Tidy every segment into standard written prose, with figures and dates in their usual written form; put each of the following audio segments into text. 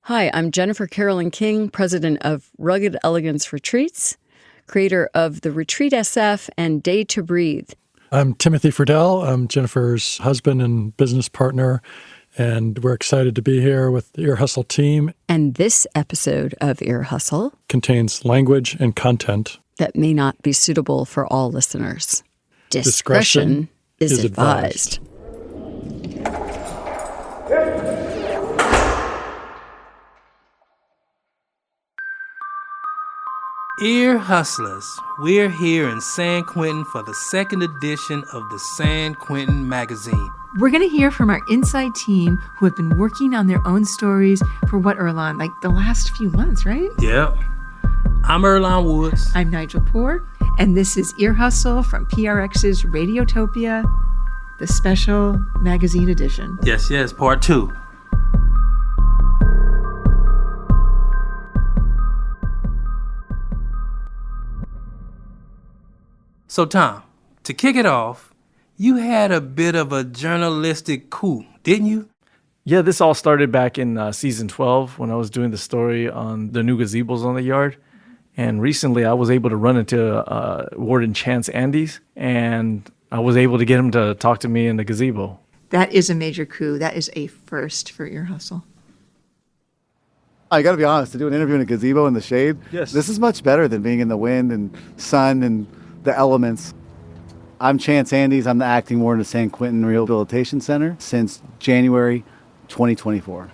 Hi, I'm Jennifer Carolyn King, president of Rugged Elegance Retreats, creator of the Retreat SF and Day to Breathe. I'm Timothy Friedel. I'm Jennifer's husband and business partner, and we're excited to be here with the Ear Hustle team. And this episode of Ear Hustle Contains language and content that may not be suitable for all listeners. Discretion is advised. Ear Hustlers, we're here in San Quentin for the second edition of the San Quentin magazine. We're going to hear from our inside team who have been working on their own stories for what, Erlon, like the last few months, right? Yep. I'm Erlon Woods. I'm Nigel Poor, and this is Ear Hustle from PRX's Radiotopia, the special magazine edition. Yes, part 2. So, Tom, to kick it off, you had a bit of a journalistic coup, didn't you? Yeah, this all started back in season 12 when I was doing the story on the new gazebos on the yard. And recently I was able to run into Warden Chance Andes, and I was able to get him to talk to me in the gazebo. That is a major coup. That is a first for Ear Hustle. I got to be honest, to do an interview in a gazebo in the shade, Yes. This is much better than being in the wind and sun and the elements. I'm Chance Andes. I'm the acting warden of San Quentin Rehabilitation Center since January 2024.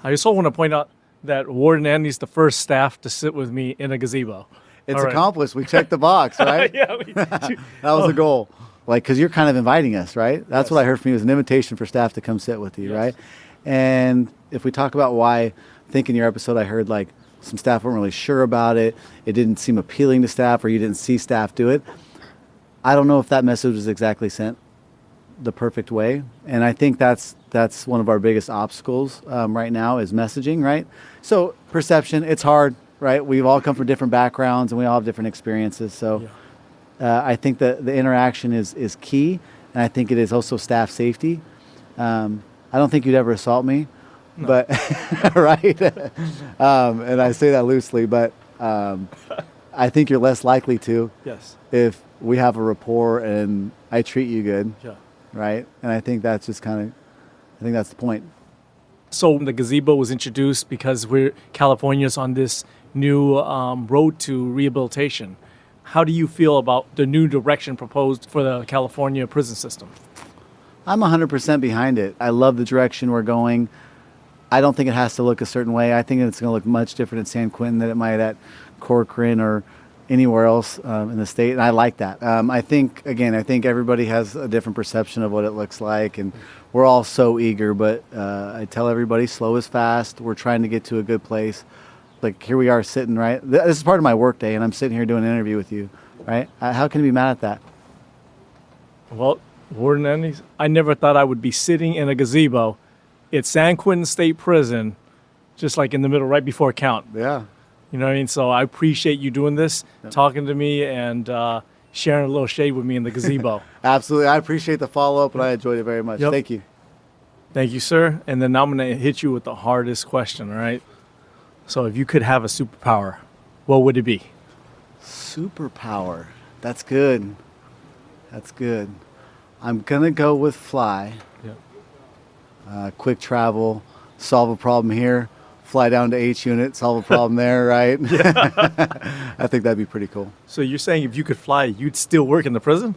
I also want to point out that Warden Andes is the first staff to sit with me in a gazebo. It's All right. accomplished. We checked the box, right? Yeah. That was the goal. Like, because you're kind of inviting us, right? That's Yes. what I heard from you, was an invitation for staff to come sit with you, Yes. right? And if we talk about why, I think in your episode I heard like some staff weren't really sure about it. It didn't seem appealing to staff, or you didn't see staff do it. I don't know if that message was exactly sent the perfect way. And I think that's one of our biggest obstacles right now is messaging, right? So perception, it's hard, right? We've all come from different backgrounds and we all have different experiences. So I think that the interaction is key. And I think it is also staff safety. I don't think you'd ever assault me. No. But right, and I say that loosely, but I think you're less likely to if we have a rapport and I treat you good, right? And I think that's just I think that's the point. So the gazebo was introduced because California's on this new road to rehabilitation. How do you feel about the new direction proposed for the California prison system? I'm 100% behind it. I love the direction we're going. I don't think it has to look a certain way. I think it's going to look much different at San Quentin than it might at Corcoran or anywhere else in the state, and I like that. I think everybody has a different perception of what it looks like, and we're all so eager, but I tell everybody slow is fast. We're trying to get to a good place. Like, here we are sitting, right? This is part of my work day, and I'm sitting here doing an interview with you, right? How can you be mad at that? Well, Warden Andes, I never thought I would be sitting in a gazebo at San Quentin State Prison, just like in the middle, right before count. Yeah. You know what I mean? So I appreciate you doing this, talking to me, and sharing a little shade with me in the gazebo. Absolutely. I appreciate the follow-up, and I enjoyed it very much. Yep. Thank you. Thank you, sir. And then I'm going to hit you with the hardest question, all right? So if you could have a superpower, what would it be? Superpower. That's good. That's good. I'm going to go with fly. Quick travel, solve a problem here, fly down to H unit, solve a problem there, right? I think that'd be pretty cool. So you're saying if you could fly, you'd still work in the prison?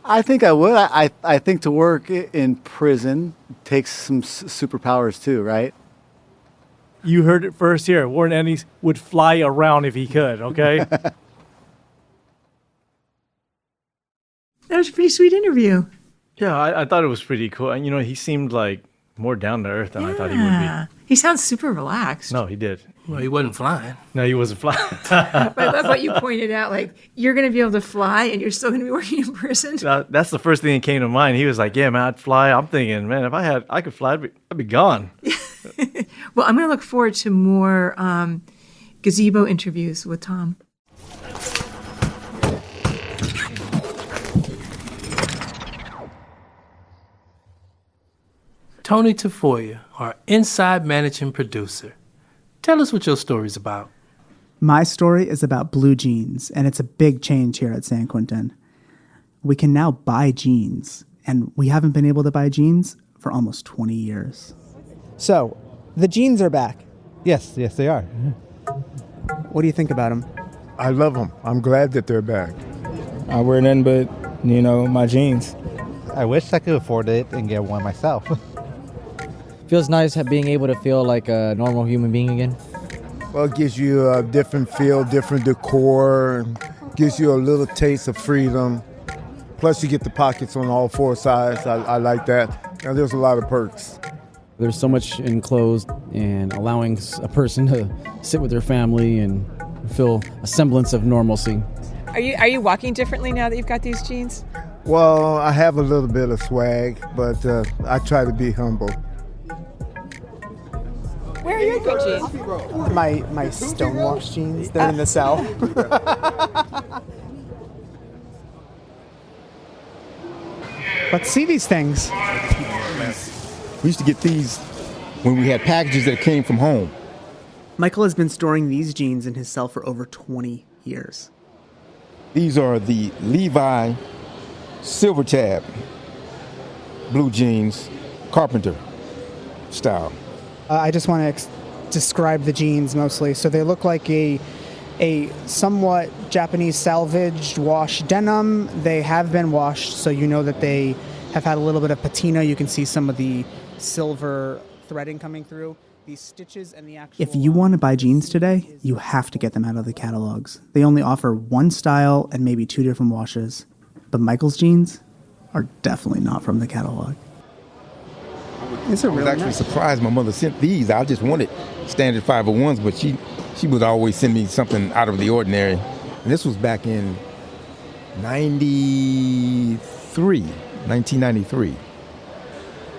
I think I would. I think to work in prison takes some superpowers too, right? You heard it first here. Warden Andes would fly around if he could, okay? That was a pretty sweet interview. Yeah, I thought it was pretty cool. And, you know, he seemed like more down to earth than I thought he would be. He sounds super relaxed. No, he did. Well, he wasn't flying. No, he wasn't flying. But I love what you pointed out. Like, you're going to be able to fly and you're still going to be working in prison. That's the first thing that came to mind. He was like, yeah, man, I'd fly. I'm thinking, man, if I could fly, I'd be gone. Well, I'm going to look forward to more gazebo interviews with Tom. Tony Tafoya, our inside managing producer. Tell us what your story's about. My story is about blue jeans, and it's a big change here at San Quentin. We can now buy jeans, and we haven't been able to buy jeans for almost 20 years. So, the jeans are back. Yes, they are. What do you think about them? I love them. I'm glad that they're back. I wear nothing but, my jeans. I wish I could afford it and get one myself. Feels nice being able to feel like a normal human being again. Well, it gives you a different feel, different decor, gives you a little taste of freedom. Plus, you get the pockets on all four sides. I like that. Now, there's a lot of perks. There's so much enclosed, and allowing a person to sit with their family and feel a semblance of normalcy. Are you walking differently now that you've got these jeans? Well, I have a little bit of swag, but I try to be humble. Where are your good jeans? My stonewashed jeans, they're in the cell. Let's see these things. We used to get these when we had packages that came from home. Michael has been storing these jeans in his cell for over 20 years. These are the Levi Silver Tab blue jeans, carpenter style. I just want to describe the jeans mostly. So they look like a somewhat Japanese salvaged wash denim. They have been washed, so you know that they have had a little bit of patina. You can see some of the silver threading coming through. These stitches and the actual... If you want to buy jeans today, you have to get them out of the catalogs. They only offer one style and maybe two different washes. But Michael's jeans are definitely not from the catalog. I was actually surprised my mother sent these. I just wanted standard 501s, but she would always send me something out of the ordinary. And this was back in 1993.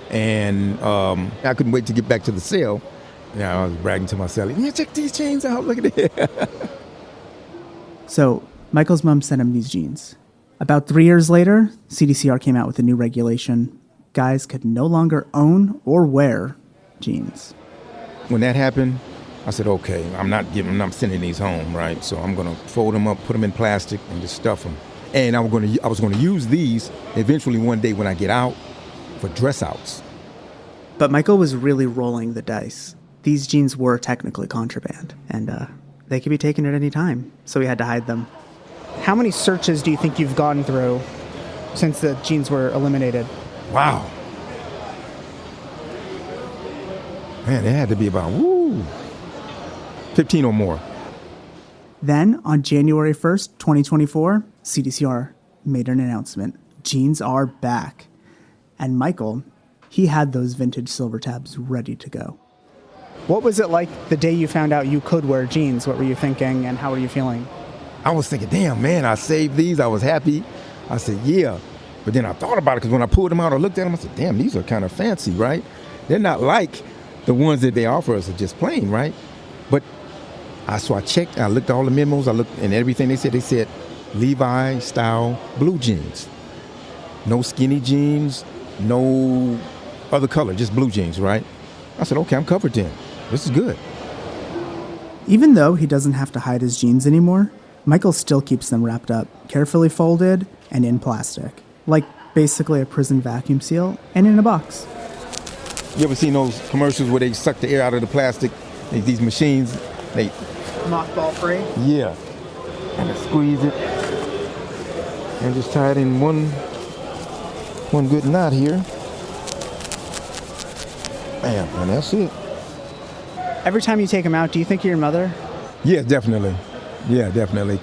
And I couldn't wait to get back to the sale. I was bragging to myself, yeah, check these jeans out, look at it. So Michael's mom sent him these jeans. About 3 years later, CDCR came out with a new regulation. Guys could no longer own or wear jeans. When that happened, I said, okay, I'm not sending these home, right? So I'm going to fold them up, put them in plastic, and just stuff them. And I was going to use these eventually one day when I get out for dress outs. But Michael was really rolling the dice. These jeans were technically contraband, and they could be taken at any time, so he had to hide them. How many searches do you think you've gone through since the jeans were eliminated? Wow. Man, it had to be about, 15 or more. Then, on January 1st, 2024, CDCR made an announcement. Jeans are back. And Michael, he had those vintage silver tabs ready to go. What was it like the day you found out you could wear jeans? What were you thinking, and how were you feeling? I was thinking, damn, man, I saved these. I was happy. I said, yeah. But then I thought about it, because when I pulled them out, I looked at them, I said, damn, these are kind of fancy, right? They're not like the ones that they offer us, are just plain, right? But so I checked, I looked at all the memos, I looked and everything they said Levi style blue jeans. No skinny jeans, no other color, just blue jeans, right? I said, okay, I'm covered then. This is good. Even though he doesn't have to hide his jeans anymore, Michael still keeps them wrapped up, carefully folded, and in plastic. Like basically a prison vacuum seal, and in a box. You ever seen those commercials where they suck the air out of the plastic? These machines, they... Mothball free? Yeah. And I squeeze it. And just tie it in one good knot here. Bam, and that's it. Every time you take them out, do you think of your mother? Yeah, definitely. Yeah, definitely.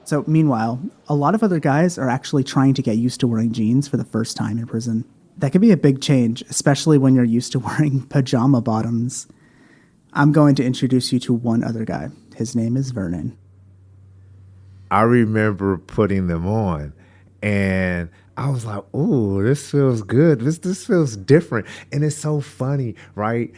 So meanwhile, a lot of other guys are actually trying to get used to wearing jeans for the first time in prison. That could be a big change, especially when you're used to wearing pajama bottoms. I'm going to introduce you to one other guy. His name is Vernon. I remember putting them on, and I was like, "Ooh, this feels good. This feels different." And it's so funny, right?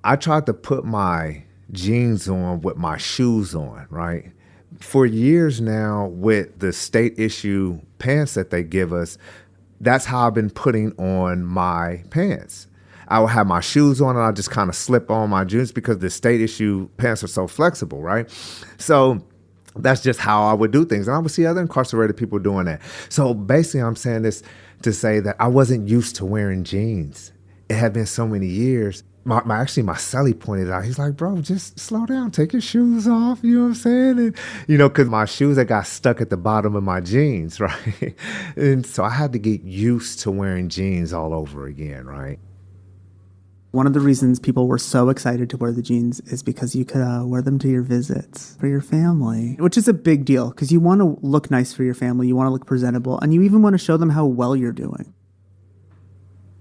I tried to put my jeans on with my shoes on, right? For years now, with the state issue pants that they give us, that's how I've been putting on my pants. I would have my shoes on and I just kind of slip on my jeans because the state issue pants are so flexible, right? So that's just how I would do things. And I would see other incarcerated people doing that. So basically I'm saying this to say that I wasn't used to wearing jeans. It had been so many years. My cellie pointed out, he's like, bro, just slow down, take your shoes off, you know what I'm saying? And, because my shoes that got stuck at the bottom of my jeans, right? And so I had to get used to wearing jeans all over again, right? One of the reasons people were so excited to wear the jeans is because you could wear them to your visits for your family, which is a big deal because you want to look nice for your family, you want to look presentable, and you even want to show them how well you're doing.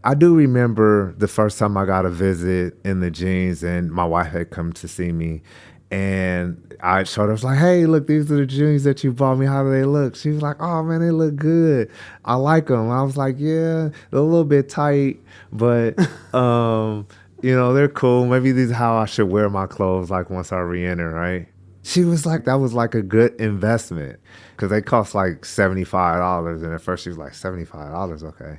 I do remember the first time I got a visit in the jeans and my wife had come to see me and I showed her, I was like, hey, look, these are the jeans that you bought me. How do they look? She was like, oh, man, they look good. I like them. I was like, yeah, they're a little bit tight, but, they're cool. Maybe these are how I should wear my clothes like once I re-enter, right? She was like, that was like a good investment because they cost like $75. And at first she was like, $75, okay.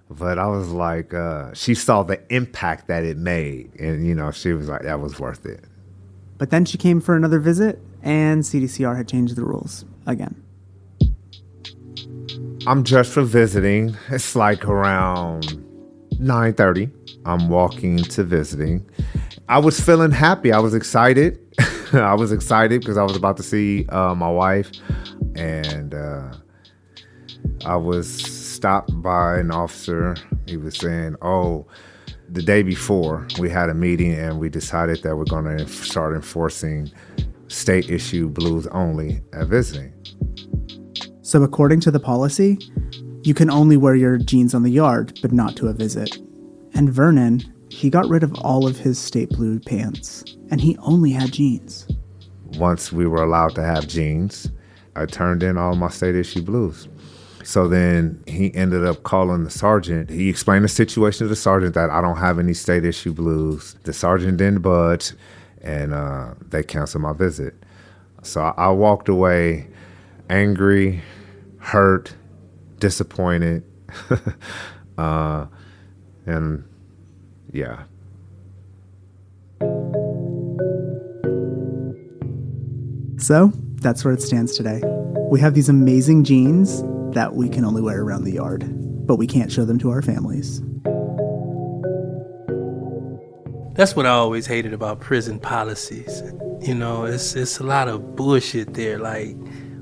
But I was like, she saw the impact that it made. And, she was like, that was worth it. But then she came for another visit, and CDCR had changed the rules again. I'm dressed for visiting. It's like around 9:30. I'm walking to visiting. I was feeling happy. I was excited. I was excited because I was about to see my wife. And I was stopped by an officer. He was saying, the day before we had a meeting and we decided that we're going to start enforcing state issue blues only at visiting. So according to the policy, you can only wear your jeans on the yard, but not to a visit. And Vernon, he got rid of all of his state blue pants and he only had jeans. Once we were allowed to have jeans, I turned in all my state issue blues. So then he ended up calling the sergeant. He explained the situation to the sergeant that I don't have any state issue blues. The sergeant didn't budge, and they canceled my visit. So I walked away angry, hurt, disappointed, and yeah. So that's where it stands today. We have these amazing jeans that we can only wear around the yard, but we can't show them to our families. That's what I always hated about prison policies. It's a lot of bullshit there. Like,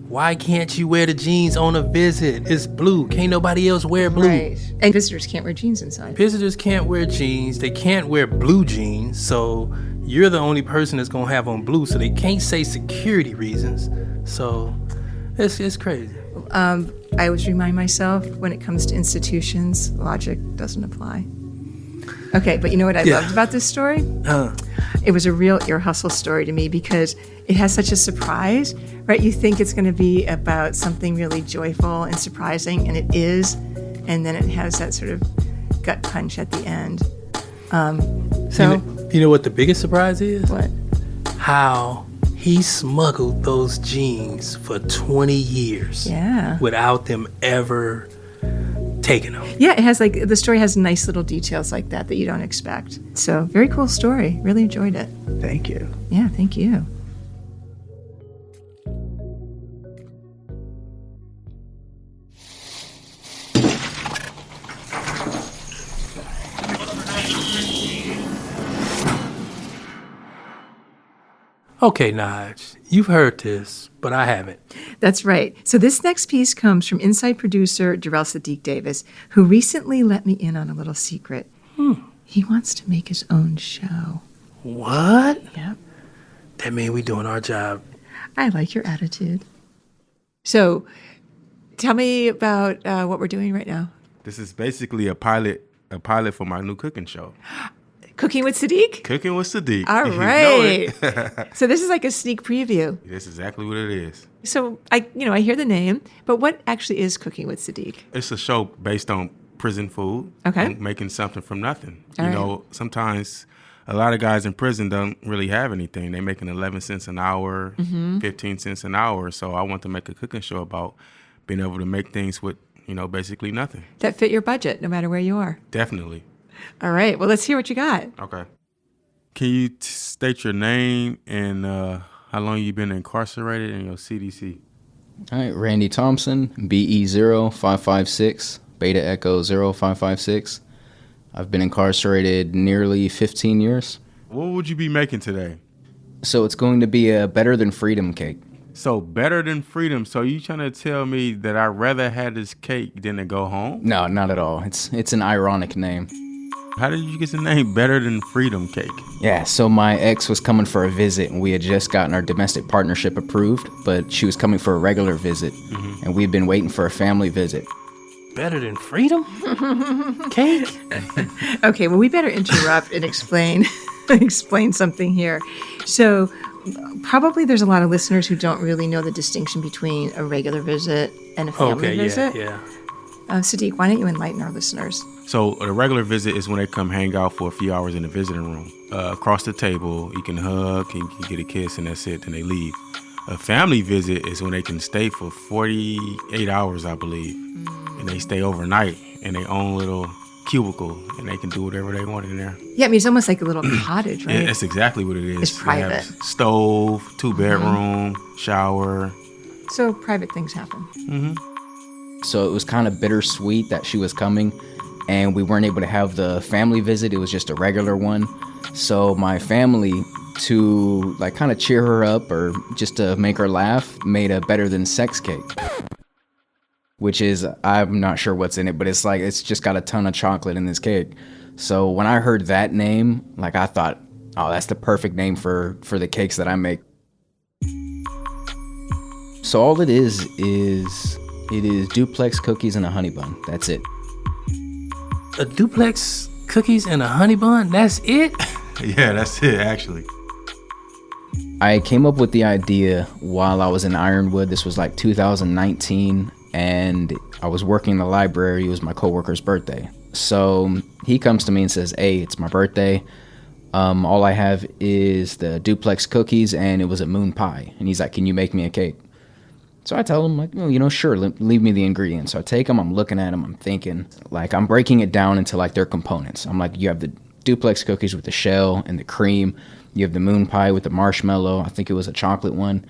why can't you wear the jeans on a visit? It's blue. Can't nobody else wear blue. Right. And visitors can't wear jeans inside. Visitors can't wear jeans. They can't wear blue jeans. So you're the only person that's going to have on blue. So they can't say security reasons. So it's crazy. I always remind myself when it comes to institutions, logic doesn't apply. Okay, but you know what I loved about this story? It was a real ear hustle story to me because it has such a surprise, right? You think it's going to be about something really joyful and surprising, and it is, and then it has that sort of gut punch at the end. You know what the biggest surprise is? What? How he smuggled those jeans for 20 years. Yeah. Without them ever taking them. Yeah, it has the story has nice little details like that you don't expect. So very cool story. Really enjoyed it. Thank you. Yeah, thank you. Okay, Naj, you've heard this, but I haven't. That's right. So this next piece comes from inside producer Darrell Sadiq Davis, who recently let me in on a little secret. He wants to make his own show. What? Yep. That means we're doing our job. I like your attitude. So tell me about what we're doing right now. This is basically a pilot for my new cooking show. Cooking with Sadiq? Cooking with Sadiq. All right. So this is like a sneak preview. That's exactly what it is. So I hear the name, but what actually is Cooking with Sadiq? It's a show based on prison food. Okay. And making something from nothing. All you right. know, sometimes a lot of guys in prison don't really have anything. They're making 11 cents an hour, 15 cents an hour. So I want to make a cooking show about being able to make things with, basically nothing. That fit your budget, no matter where you are. Definitely. All right. Well, let's hear what you got. Okay. Can you state your name and how long you've been incarcerated and your CDC? All right, Randy Thompson, BE0556, Beta Echo 0556. I've been incarcerated nearly 15 years. What would you be making today? So it's going to be a Better Than Freedom cake. So Better Than Freedom. So you trying to tell me that I'd rather have this cake than to go home? No, not at all. It's an ironic name. How did you get the name Better Than Freedom Cake? Yeah, so my ex was coming for a visit, and we had just gotten our domestic partnership approved, but she was coming for a regular visit, and we'd been waiting for a family visit. Better Than Freedom? Cake? Okay, well, we better interrupt and explain something here. So probably there's a lot of listeners who don't really know the distinction between a regular visit and a family visit. Yeah. Sadiq, why don't you enlighten our listeners? So a regular visit is when they come hang out for a few hours in the visiting room. Across the table, you can hug, you can get a kiss, and that's it, then they leave. A family visit is when they can stay for 48 hours, I believe. And they stay overnight in their own little cubicle, and they can do whatever they want in there. Yeah, I mean, it's almost like a little cottage, right? Yeah, that's exactly what it is. It's private. They have stove, 2-bedroom, shower. So private things happen. So it was kind of bittersweet that she was coming, and we weren't able to have the family visit. It was just a regular one. So my family, to like kind of cheer her up or just to make her laugh, made a Better Than Sex cake. Which is, I'm not sure what's in it, but it's just got a ton of chocolate in this cake. So when I heard that name, like I thought, oh, that's the perfect name for the cakes that I make. So all it is duplex cookies and a honey bun. That's it. A duplex cookies and a honey bun? That's it? Yeah, that's it, actually. I came up with the idea while I was in Ironwood. This was like 2019, and I was working in the library. It was my coworker's birthday. So he comes to me and says, hey, it's my birthday. All I have is the duplex cookies, and it was a moon pie. And he's like, can you make me a cake? So I tell him, like, oh, sure, leave me the ingredients. So I take them, I'm looking at them, I'm thinking, like, I'm breaking it down into, like, their components. I'm like, you have the duplex cookies with the shell and the cream. You have the moon pie with the marshmallow. I think it was a chocolate one.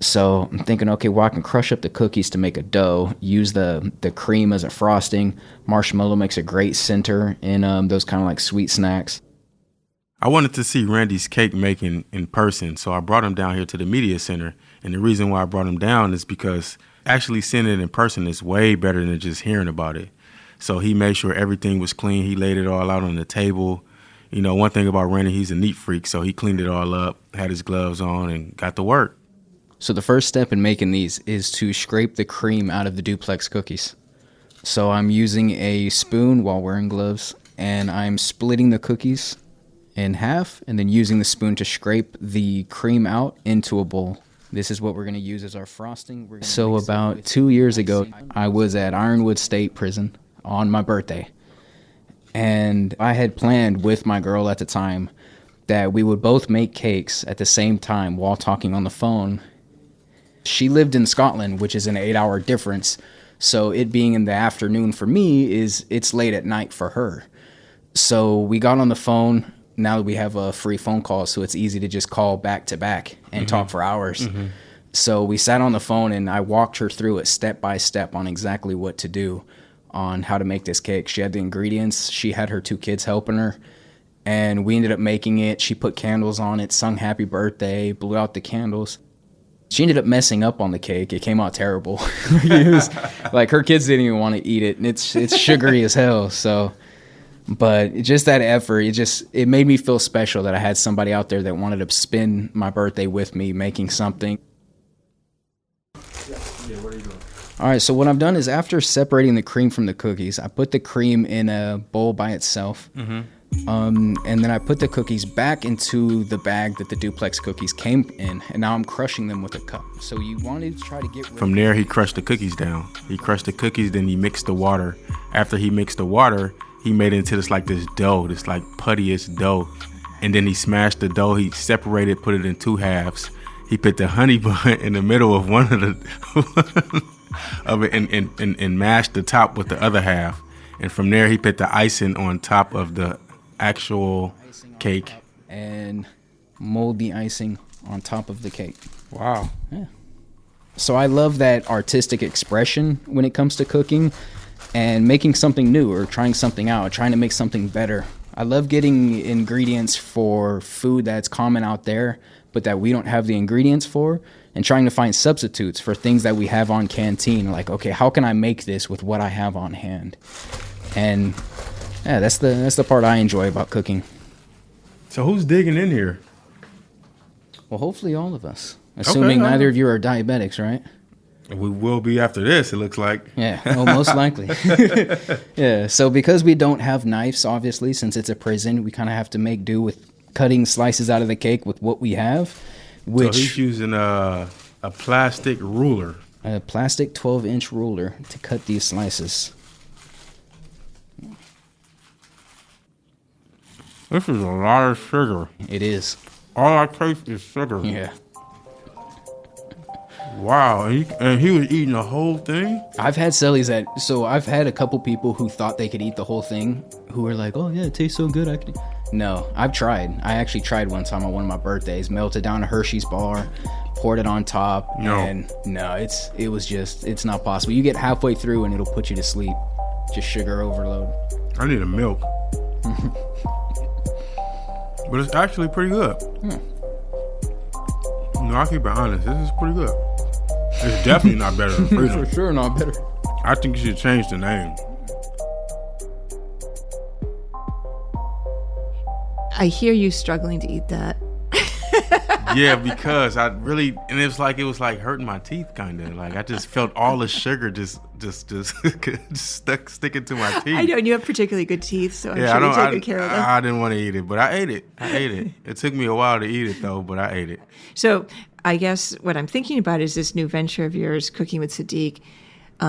So I'm thinking, okay, well, I can crush up the cookies to make a dough, use the cream as a frosting. Marshmallow makes a great center in those kind of like sweet snacks. I wanted to see Randy's cake making in person, so I brought him down here to the media center. And the reason why I brought him down is because actually seeing it in person is way better than just hearing about it. So he made sure everything was clean. He laid it all out on the table. You know, one thing about Randy, he's a neat freak, so he cleaned it all up, had his gloves on, and got to work. So the first step in making these is to scrape the cream out of the duplex cookies. So I'm using a spoon while wearing gloves, and I'm splitting the cookies in half, and then using the spoon to scrape the cream out into a bowl. This is what we're going to use as our frosting. So about 2 years ago, I was at Ironwood State Prison on my birthday. And I had planned with my girl at the time that we would both make cakes at the same time while talking on the phone. She lived in Scotland, which is an 8-hour difference. So it being in the afternoon for me it's late at night for her. So we got on the phone. Now that we have a free phone call, so it's easy to just call back to back and talk for hours. So we sat on the phone and I walked her through it step by step on exactly what to do on how to make this cake. She had the ingredients. She had her 2 kids helping her. And we ended up making it. She put candles on it, sung happy birthday, blew out the candles. She ended up messing up on the cake. It came out terrible. It was, like, her kids didn't even want to eat it. And it's sugary as hell. So, but just that effort, it made me feel special that I had somebody out there that wanted to spend my birthday with me making something. Yeah, what are you doing? All right, so what I've done is after separating the cream from the cookies, I put the cream in a bowl by itself. And then I put the cookies back into the bag that the duplex cookies came in, and now I'm crushing them with a cup. So you wanted to try to get rid From there, he crushed the cookies down. He crushed the cookies, then he mixed the water. After he mixed the water, he made it into this dough, this like puttyish dough. And then he smashed the dough. He separated, put it in 2 halves. He put the honey bun in the middle of one of it and mashed the top with the other half. And from there, he put the icing on top of the actual cake. And mold the icing on top of the cake. Wow. Yeah. So I love that artistic expression when it comes to cooking and making something new or trying something out, trying to make something better. I love getting ingredients for food that's common out there, but that we don't have the ingredients for, and trying to find substitutes for things that we have on canteen. Like, okay, how can I make this with what I have on hand? And yeah, that's the part I enjoy about cooking. So who's digging in here? Well, hopefully all of us. Assuming neither of you are diabetics, right? We will be after this, it looks like. Yeah, well, most likely. Yeah, so because we don't have knives, obviously, since it's a prison, we kind of have to make do with cutting slices out of the cake with what we have. Which, so he's using a plastic ruler. A plastic 12-inch ruler to cut these slices. This is a lot of sugar. It is. All I taste is sugar. Yeah. Wow, and he was eating the whole thing? I've had cellies I've had a couple people who thought they could eat the whole thing, who were like, oh yeah, it tastes so good. No, I've tried. I actually tried one time on one of my birthdays, melted down a Hershey's bar, poured it on top, and no, it's not possible. You get halfway through and it'll put you to sleep. Just sugar overload. I need a milk. But it's actually pretty good. No, I'll keep it honest. This is pretty good. It's definitely not better than Freedom. For sure not better. I think you should change the name. I hear you struggling to eat that. Yeah, because it was like hurting my teeth kind of. Like I just felt all the sugar just sticking to my teeth. I know, and you have particularly good teeth, so I'm sure you take good care of them. I didn't want to eat it, but I ate it. It took me a while to eat it though, but I ate it. So I guess what I'm thinking about is this new venture of yours, Cooking with Sadiq. You're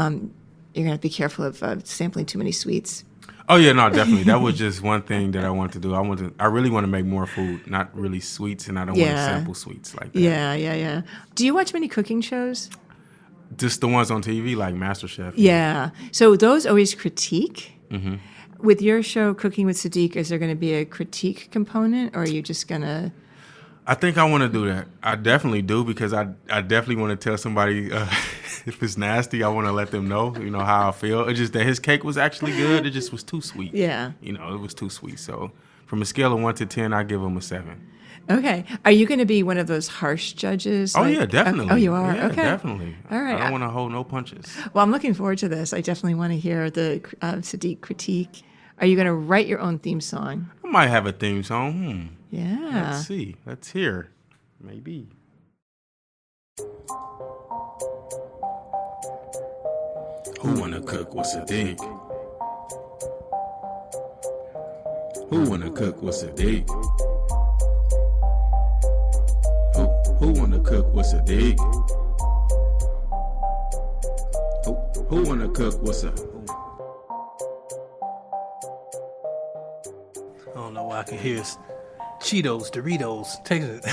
gonna have to be careful of sampling too many sweets. Oh yeah, no, definitely. That was just one thing that I want to do. I really want to make more food, not really sweets, and I don't want to sample sweets like that. Yeah. Do you watch many cooking shows? Just the ones on TV, like MasterChef. Yeah. So those always critique. Mm-hmm. With your show, Cooking with Sadiq, is there going to be a critique component, or are you just going to... I think I want to do that. I definitely do, because I definitely want to tell somebody if it's nasty, I want to let them know, how I feel. It's just that his cake was actually good. It just was too sweet. Yeah. It was too sweet. So from a scale of 1 to 10, I give him a 7. Okay. Are you going to be one of those harsh judges? Oh, yeah, definitely. Oh, you are? Yeah, okay. Definitely. All right. I don't want to hold no punches. Well, I'm looking forward to this. I definitely want to hear the Sadiq critique. Are you going to write your own theme song? I might have a theme song. Yeah. Let's see. Let's hear. Maybe. Who wanna cook with Sadiq? Who wanna cook with Sadiq? Who wanna cook with Sadiq? Who wanna cook with Sadiq? I don't know why I can hear Cheetos, Doritos, taking it.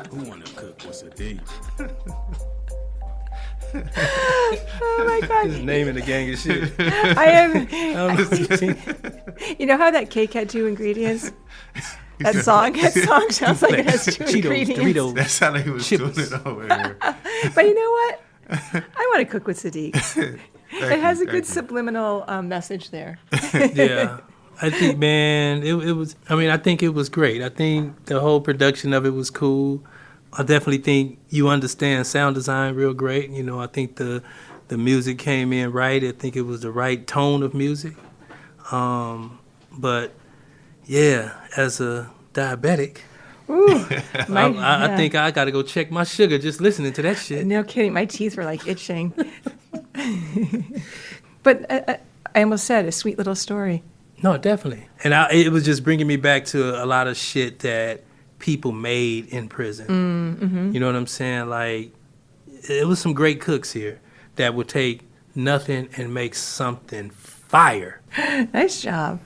Who wanna cook with Sadiq? Oh my God. Just naming the gang of shit. I am. You know how that cake had 2 ingredients? That song sounds like it has 2 ingredients. Doritos. That's how they was doing it over here. But you know what? I want to cook with Sadiq. It has a good subliminal message there. Yeah. I think, man, it was, I think it was great. I think the whole production of it was cool. I definitely think you understand sound design real great. I think the music came in right. I think it was the right tone of music. But, yeah, as a diabetic, ooh, I think I got to go check my sugar just listening to that shit. No kidding. My teeth were like itching. But I almost said a sweet little story. No, definitely. And it was just bringing me back to a lot of shit that people made in prison. Mm-hmm. You know what I'm saying? Like, it was some great cooks here that would take nothing and make something fire. Nice job.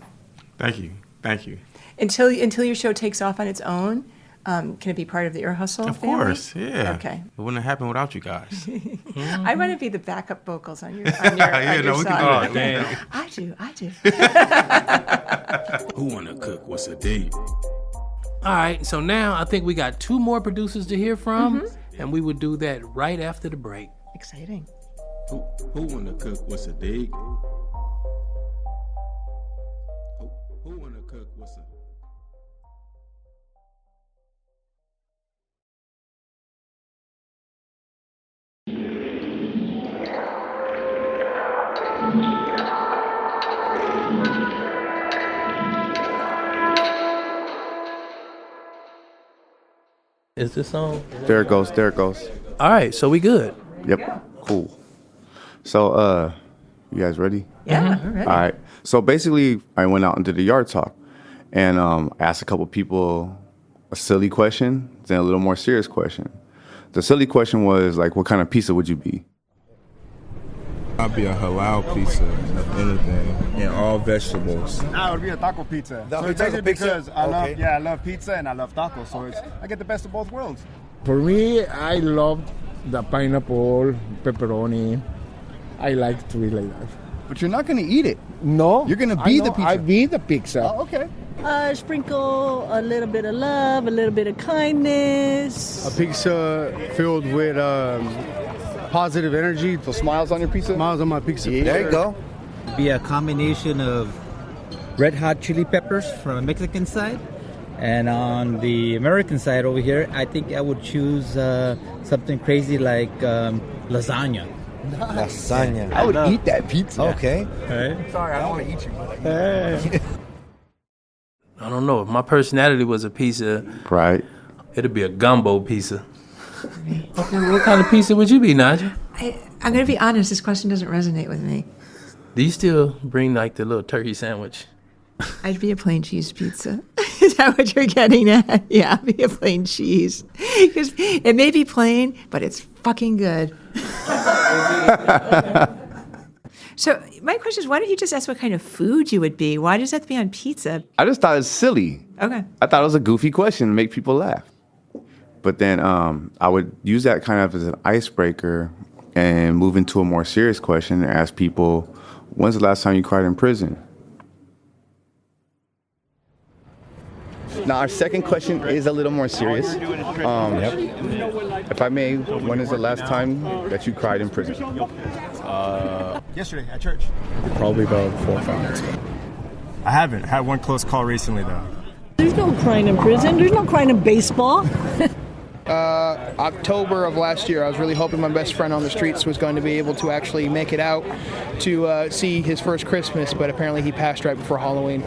Thank you. Until your show takes off on its own, Can it be part of the Ear Hustle Of family? course, yeah. Okay. It wouldn't have happened without you guys. I want to be the backup vocals on your, Yeah, on no, your we can song. do that. I do. Who wanna cook? What's a date? All right, so now I think we got 2 more producers to hear from, and we would do that right after the break. Exciting. Who wanna cook? What's a date? Who wanna cook? What's a Is this on? There it goes. All right, so we good. Yep, cool. So, you guys ready? Yeah, we're ready. All right. So basically, I went out and did a yard talk, and asked a couple people a silly question, then a little more serious question. The silly question was like, what kind of pizza would you be? I'd be a halal pizza of anything and all vegetables. It would be a taco pizza. So it's basically because I love pizza and I love tacos. So I get the best of both worlds. For me, I love the pineapple, pepperoni. I like to eat like that. But you're not going to eat it. No. You're going to be the pizza. I be the pizza. Oh, okay. Sprinkle a little bit of love, a little bit of kindness. A pizza filled with positive energy. So smiles on your pizza? Smiles on my pizza. Yeah. There you go. Be a combination of red hot chili peppers from the Mexican side, and on the American side over here, I think I would choose something crazy like lasagna. Lasagna. I would eat that pizza. Okay. Hey. Sorry, I don't want to eat you. Hey. I don't know. If my personality was a pizza, Right. it'd be a gumbo pizza. What kind of pizza would you be, Naja? I'm going to be honest, this question doesn't resonate with me. Do you still bring like the little turkey sandwich? I'd be a plain cheese pizza. Is that what you're getting at? Yeah, I'd be a plain cheese. Because it may be plain, but it's fucking good. So my question is, why don't you just ask what kind of food you would be? Why does that have to be on pizza? I just thought it was silly. Okay. I thought it was a goofy question to make people laugh. But then I would use that kind of as an icebreaker and move into a more serious question and ask people, when's the last time you cried in prison? Now, our second question is a little more serious. If I may, when is the last time that you cried in prison? Yesterday at church. Probably about 4 or 5 months ago. I haven't. I had one close call recently, though. There's no crying in prison. There's no crying in baseball. October of last year, I was really hoping my best friend on the streets was going to be able to actually make it out to see his first Christmas, but apparently he passed right before Halloween.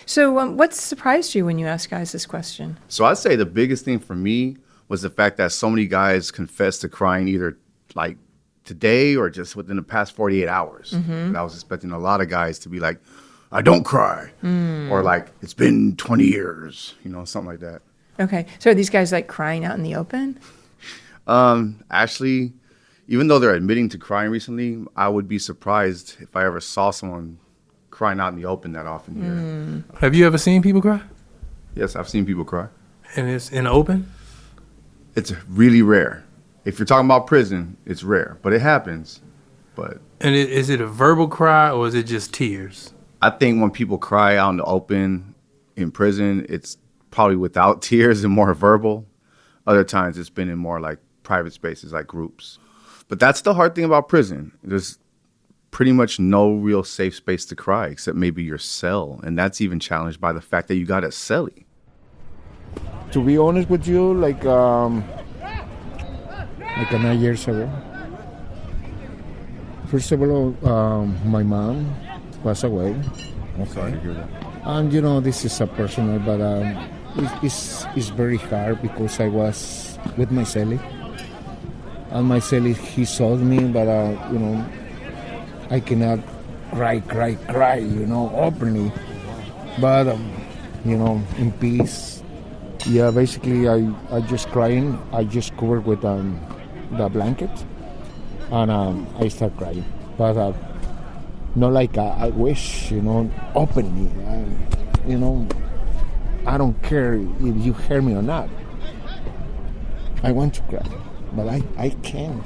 So what surprised you when you asked guys this question? So I'd say the biggest thing for me was the fact that so many guys confessed to crying either like today or just within the past 48 hours. And I was expecting a lot of guys to be like, I don't cry. Or like, it's been 20 years, something like that. Okay. So are these guys like crying out in the open? Actually, even though they're admitting to crying recently, I would be surprised if I ever saw someone crying out in the open that often here. Have you ever seen people cry? Yes, I've seen people cry. And it's in the open? It's really rare. If you're talking about prison, it's rare, but it happens. And is it a verbal cry or is it just tears? I think when people cry out in the open in prison, it's probably without tears and more verbal. Other times it's been in more like private spaces, like groups. But that's the hard thing about prison. There's pretty much no real safe space to cry except maybe your cell. And that's even challenged by the fact that you got a cellie. To be honest with you, like 9 years ago. First of all, my mom passed away. Sorry to hear that. And this is a personal, but it's very hard because I was with my cellie. And my cellie, he saw me, but I cannot cry, openly. But, in peace. Yeah, basically, I just crying. I just covered with the blanket, and I start crying. But not like I wish, openly. I don't care if you hear me or not. I want to cry, but I can't.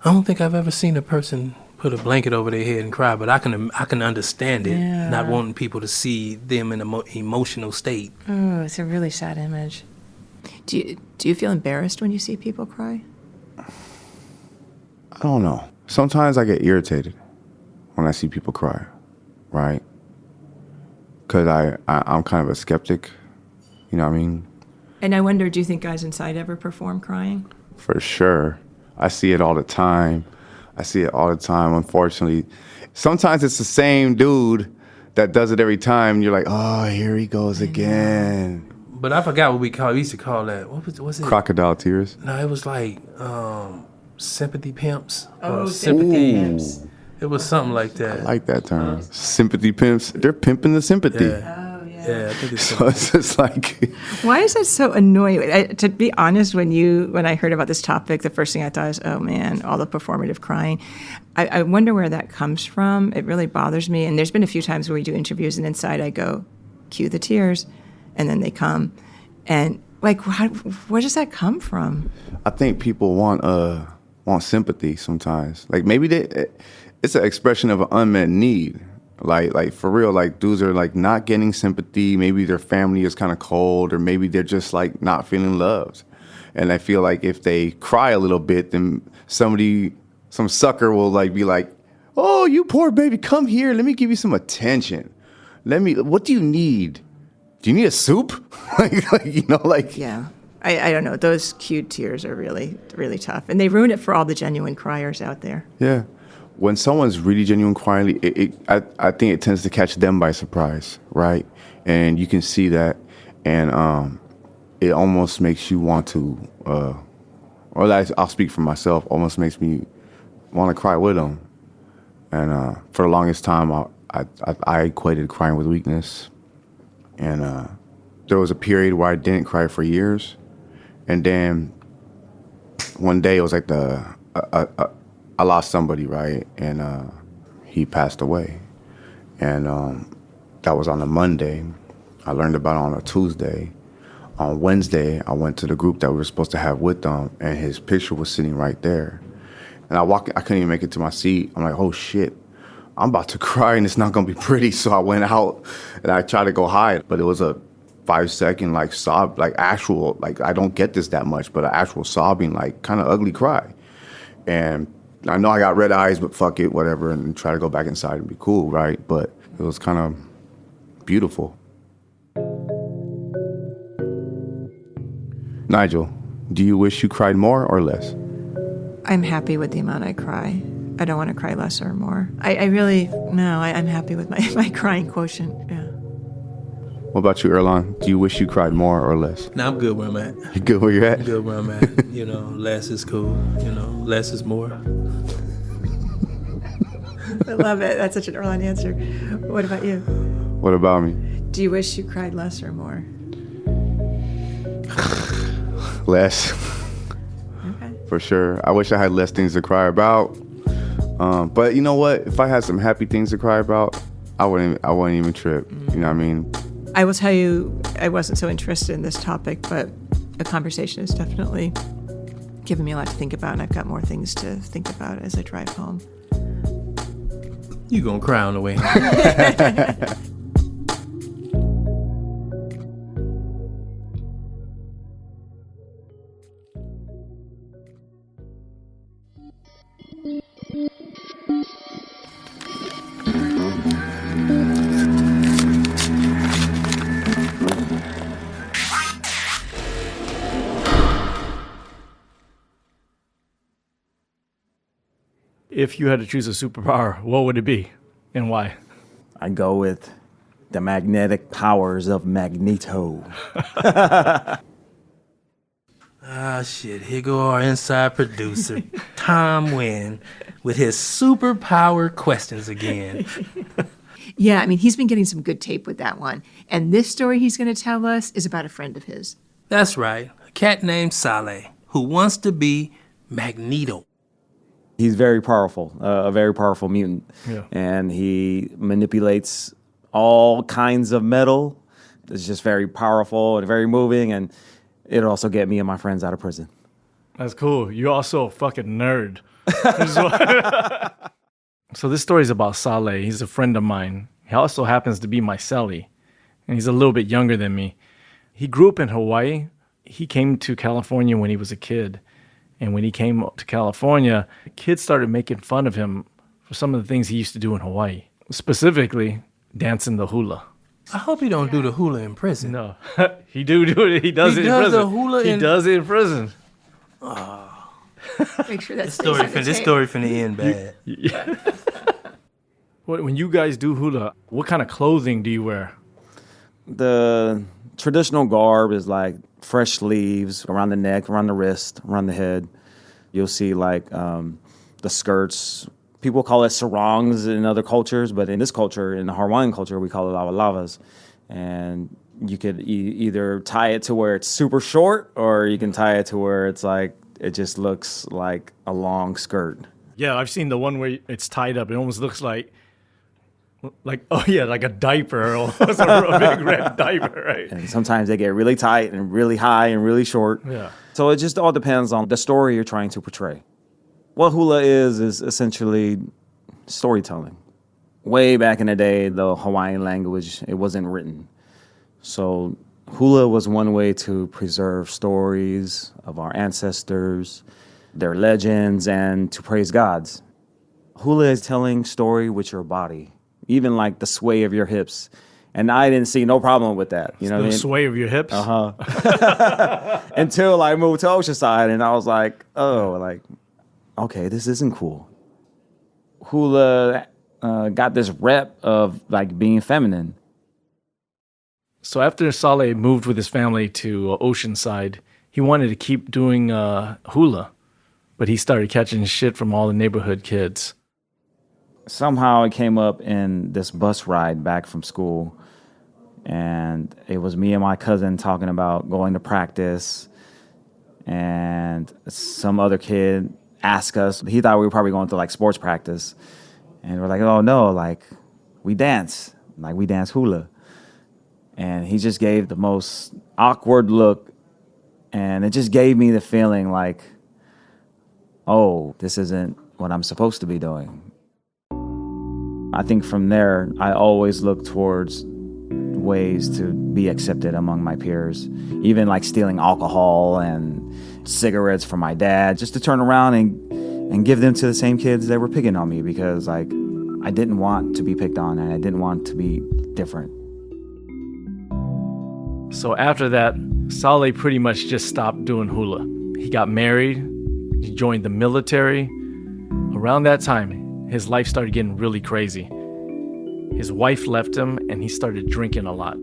I don't think I've ever seen a person put a blanket over their head and cry, but I can understand it, Yeah. not wanting people to see them in an emotional state. Oh, it's a really sad image. Do you feel embarrassed when you see people cry? I don't know. Sometimes I get irritated when I see people cry, right? Because I'm kind of a skeptic, you know what I mean? And I wonder, do you think guys inside ever perform crying? For sure. I see it all the time. Unfortunately. Sometimes it's the same dude that does it every time. You're like, oh, here he goes again. But I forgot what we used to call that. What was it? Crocodile tears. No, it was like sympathy pimps. Oh, or sympathy pimps. It was something like that. I like that term. Sympathy pimps. They're pimping the sympathy. Yeah, I think it's So it's just like, Why is that so annoying? To be honest, when I heard about this topic, the first thing I thought is, oh man, all the performative crying. I wonder where that comes from. It really bothers me. And there's been a few times where we do interviews and inside I go, cue the tears, and then they come. And like, where does that come from? I think people want sympathy sometimes. Like maybe it's an expression of an unmet need. Like for real, like dudes are like not getting sympathy. Maybe their family is kind of cold, or maybe they're just like not feeling loved. And I feel like if they cry a little bit, then some sucker will like be like, "Oh, you poor baby, come here. Let me give you some attention. What do you need? Do you need a soup?" Yeah. I don't know. Those cute tears are really, really tough. And they ruin it for all the genuine criers out there. Yeah. When someone's really genuine crying, I think it tends to catch them by surprise, right? And you can see that, and it almost makes you want to, I'll speak for myself, almost makes me want to cry with them. And for the longest time, I equated crying with weakness. And there was a period where I didn't cry for years. And then one day it was like I lost somebody, right? And he passed away. And that was on a Monday. I learned about it on a Tuesday. On Wednesday, I went to the group that we were supposed to have with them, and his picture was sitting right there. And I couldn't even make it to my seat. I'm like, oh shit, I'm about to cry and it's not gonna be pretty. So I went out and I tried to go hide, but it was a 5-second like sob, like actual, like I don't get this that much, but an actual sobbing, like kind of ugly cry. And I know I got red eyes, but fuck it, whatever, and try to go back inside and be cool, right? But it was kind of beautiful. Nigel, do you wish you cried more or less? I'm happy with the amount I cry. I don't want to cry less or more. I'm happy with my crying quotient, yeah. What about you, Erlon? Do you wish you cried more or less? No, I'm good where I'm at. You good where you're at? I'm good where I'm at. Less is cool. Less is more. I love it. That's such an Erlon answer. What about you? What about me? Do you wish you cried less or more? Less. Okay. For sure. I wish I had less things to cry about. But you know what? If I had some happy things to cry about, I wouldn't even trip. You know what I mean? I will tell you, I wasn't so interested in this topic, but the conversation has definitely given me a lot to think about, and I've got more things to think about as I drive home. You gonna cry on the way home. If you had to choose a superpower, what would it be and why? I go with the magnetic powers of Magneto. Shit. Here go our inside producer, Tom Wynn, with his superpower questions again. Yeah, I mean, he's been getting some good tape with that one. And this story he's going to tell us is about a friend of his. That's right. A cat named Saleh, who wants to be Magneto. He's very powerful, a very powerful mutant. Yeah. And he manipulates all kinds of metal. It's just very powerful and very moving, and it'll also get me and my friends out of prison. That's cool. You're also a fucking nerd. So this story is about Saleh. He's a friend of mine. He also happens to be my cellie, and he's a little bit younger than me. He grew up in Hawaii. He came to California when he was a kid. And when he came to California, kids started making fun of him for some of the things he used to do in Hawaii, specifically dancing the hula. I hope he don't do the hula in prison. No, he do it. He does it in prison. The hula he does it in prison. Make sure that's This story finna end bad. When you guys do hula, what kind of clothing do you wear? The traditional garb is like fresh sleeves around the neck, around the wrist, around the head. You'll see like the skirts. People call it sarongs in other cultures, but in this culture, in the Hawaiian culture, we call it lava-lavas. And you could either tie it to where it's super short, or you can tie it to where it's like, it just looks like a long skirt. Yeah, I've seen the one where it's tied up. It almost looks like a diaper, almost a big red diaper, right? And sometimes they get really tight and really high and really short. Yeah. So it just all depends on the story you're trying to portray. What hula is essentially storytelling. Way back in the day, the Hawaiian language, it wasn't written. So hula was one way to preserve stories of our ancestors, their legends, and to praise gods. Hula is telling story with your body, even like the sway of your hips. And I didn't see no problem with that. You know what I mean? The sway of your hips? Uh-huh. Until I moved to Oceanside, and I was like, okay, this isn't cool. Hula got this rep of like being feminine. So after Saleh moved with his family to Oceanside, he wanted to keep doing hula, but he started catching shit from all the neighborhood kids. Somehow it came up in this bus ride back from school, and it was me and my cousin talking about going to practice, and some other kid asked us, he thought we were probably going to like sports practice, and we're like, oh no, like we dance hula. And he just gave the most awkward look, and it just gave me the feeling like, oh, this isn't what I'm supposed to be doing. I think from there, I always look towards ways to be accepted among my peers, even like stealing alcohol and cigarettes from my dad, just to turn around and give them to the same kids that were picking on me, because like I didn't want to be picked on and I didn't want to be different. So after that, Saleh pretty much just stopped doing hula. He got married, he joined the military. Around that time, his life started getting really crazy. His wife left him and he started drinking a lot.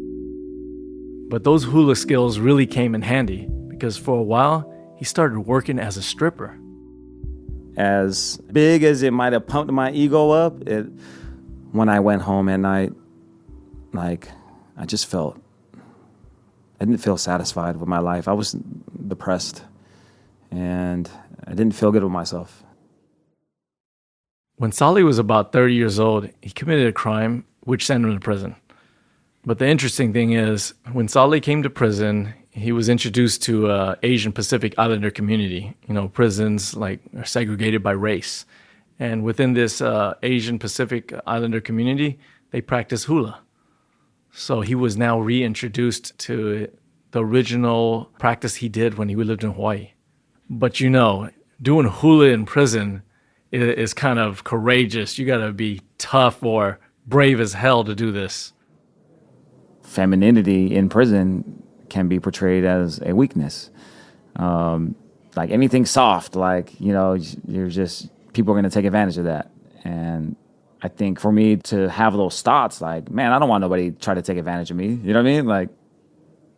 But those hula skills really came in handy, because for a while, he started working as a stripper. As big as it might have pumped my ego up, when I went home at night, like I didn't feel satisfied with my life. I was depressed and I didn't feel good with myself. When Saleh was about 30 years old, he committed a crime which sent him to prison. But the interesting thing is, when Saleh came to prison, he was introduced to Asian Pacific Islander community. You know, prisons like are segregated by race. And within this Asian Pacific Islander community, they practice hula. So he was now reintroduced to the original practice he did when he lived in Hawaii. But you know, doing hula in prison is kind of courageous. You gotta be tough or brave as hell to do this. Femininity in prison can be portrayed as a weakness. Like anything soft, like, you know, people are gonna take advantage of that. And I think for me to have those thoughts, like, man, I don't want nobody to try to take advantage of me. You know what I mean? Like,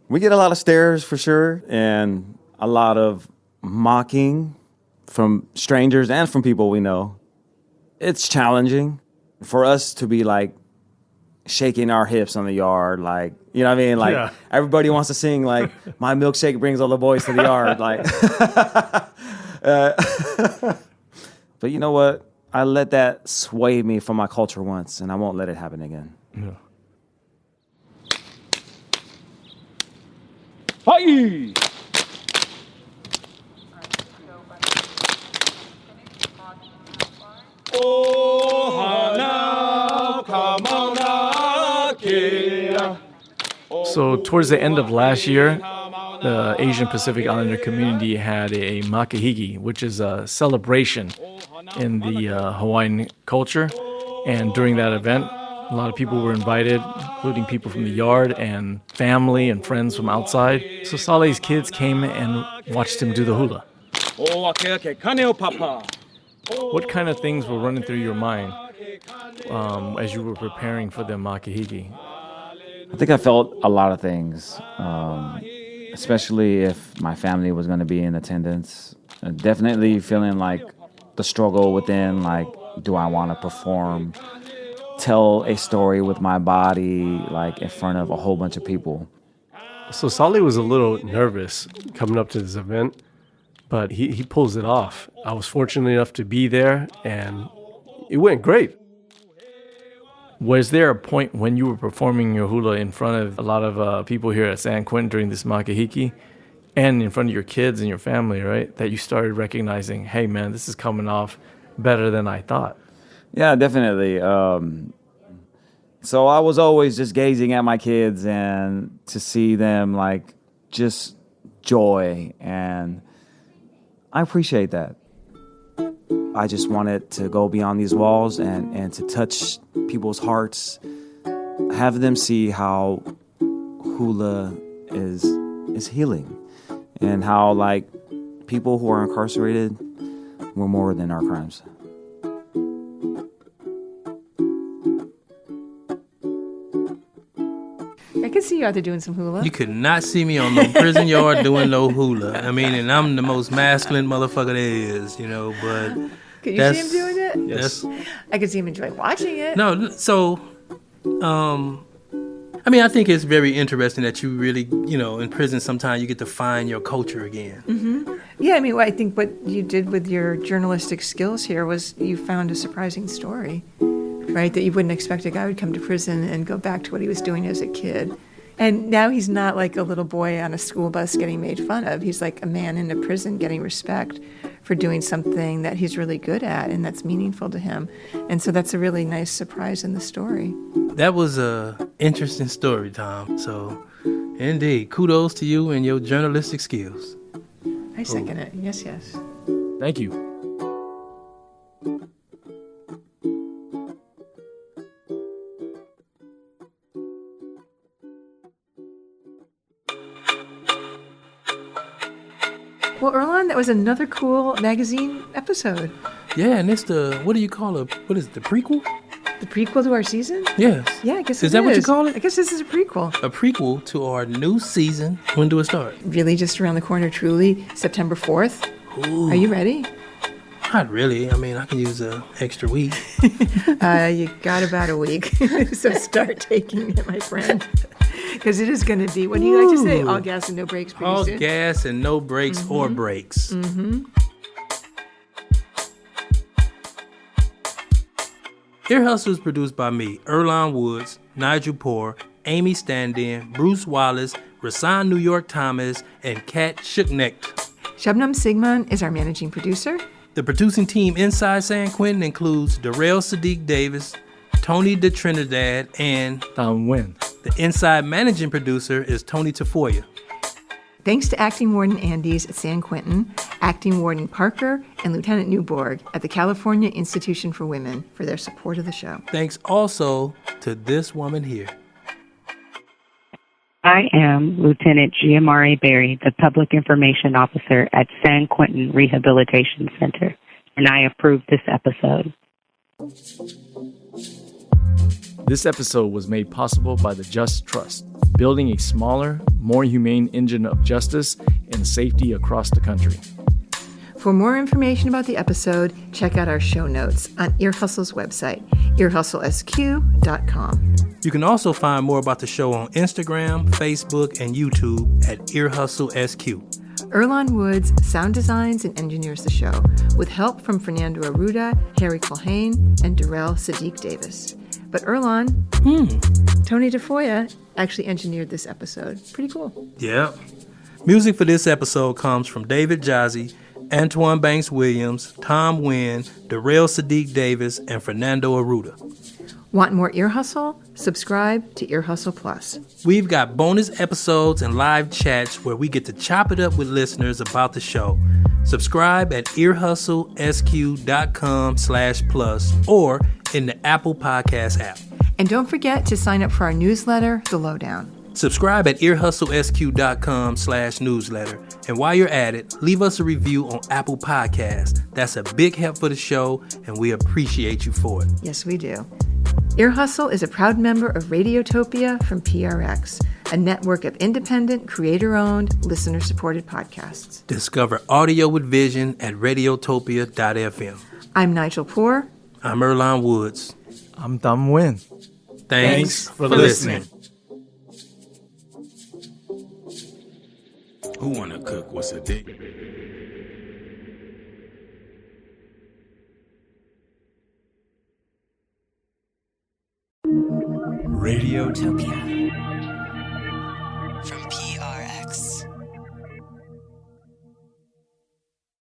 we get a lot of stares for sure, and a lot of mocking from strangers and from people we know. It's challenging for us to be like shaking our hips on the yard, like, you know what I mean? Like, everybody wants to sing like, my milkshake brings all the boys to the yard. Like, but you know what? I let that sway me from my culture once, and I won't let it happen again. Yeah. Hi! So towards the end of last year, the Asian Pacific Islander community had a makahiki, which is a celebration in the Hawaiian culture. And during that event, a lot of people were invited, including people from the yard and family and friends from outside. So Saleh's kids came and watched him do the hula. What kind of things were running through your mind as you were preparing for the makahiki? I think I felt a lot of things, especially if my family was going to be in attendance. Definitely feeling like the struggle within, like, do I want to perform, tell a story with my body, like, in front of a whole bunch of people. So Saleh was a little nervous coming up to this event, but he pulls it off. I was fortunate enough to be there, and it went great. Was there a point when you were performing your hula in front of a lot of people here at San Quentin during this makahiki and in front of your kids and your family, right, that you started recognizing, hey, man, this is coming off better than I thought? Yeah, definitely. So I was always just gazing at my kids and to see them, like, just joy, and I appreciate that. I just wanted to go beyond these walls and to touch people's hearts, have them see how hula is healing, and how, like, people who are incarcerated were more than our crimes. I could see you out there doing some hula. You could not see me on the prison yard doing no hula. I mean, and I'm the most masculine motherfucker there is, you know, but... Could you see him doing it? Yes. I could see him enjoy watching it. No, so... I mean, I think it's very interesting that you really, you know, in prison sometimes you get to find your culture again. Mm-hmm. Yeah, I mean, I think what you did with your journalistic skills here was you found a surprising story, right? That you wouldn't expect a guy would come to prison and go back to what he was doing as a kid. And now he's not like a little boy on a school bus getting made fun of. He's like a man in a prison getting respect for doing something that he's really good at and that's meaningful to him. And so that's a really nice surprise in the story. That was a interesting story, Tom. So, indeed, kudos to you and your journalistic skills. I second it. Yes, yes. Thank you. Well, Erlon, that was another cool magazine episode. Yeah, and it's the, what do you call it? What is it, the prequel? The prequel to our season? Yes. Yeah, I guess Is that what you call it? I guess this is a prequel. A prequel to our new season. When do it start? Really just around the corner, truly, September 4th. Ooh. Are you ready? Not really. I mean, I can use an extra week. You got about a week. So start taking it, my friend. Because it is going to be, what do you like to say? All gas and no brakes pretty All soon. gas and no brakes or brakes. Mm-hmm. Ear Hustle is produced by me, Erlon Woods, Nigel Poor, Amy Standin, Bruce Wallace, Rasan New York Thomas, and Kat Shuknecht. Shabnam Sigman is our managing producer. The producing team inside San Quentin includes Darrell Sadiq Davis, Tony De Trinidad, and Tom Nguyen. The inside managing producer is Tony Tafoya. Thanks to Acting Warden Andes at San Quentin, Acting Warden Parker, and Lieutenant Newborg at the California Institution for Women for their support of the show. Thanks also to this woman here. I am Lieutenant Giamare Berry, the Public Information Officer at San Quentin Rehabilitation Center, and I approve this episode. This episode was made possible by the Just Trust, building a smaller, more humane engine of justice and safety across the country. For more information about the episode, check out our show notes on Ear Hustle's website, earhustlesq.com. You can also find more about the show on Instagram, Facebook, and YouTube at Ear Hustle SQ. Erlon Woods sound designs and engineers the show, with help from Fernando Arruda, Harry Culhane, and Darrell Sadiq Davis. But Erlon, Tony Tafoya actually engineered this episode. Pretty cool. Yeah. Music for this episode comes from David Jazzy, Antoine Banks Williams, Tom Wynn, Darrell Sadiq Davis, and Fernando Arruda. Want more Ear Hustle? Subscribe to Ear Hustle Plus. We've got bonus episodes and live chats where we get to chop it up with listeners about the show. Subscribe at earhustlesq.com/plus or in the Apple Podcast app. And don't forget to sign up for our newsletter, The Lowdown. Subscribe at earhustlesq.com/newsletter. And while you're at it, leave us a review on Apple Podcasts. That's a big help for the show, and we appreciate you for it. Yes, we do. Ear Hustle is a proud member of Radiotopia from PRX, a network of independent, creator-owned, listener-supported podcasts. Discover audio with vision at radiotopia.fm. I'm Nigel Poor. I'm Earlonne Woods. I'm Tom Wynn. Thanks for listening. Who wanna cook? What's a dick? Radiotopia from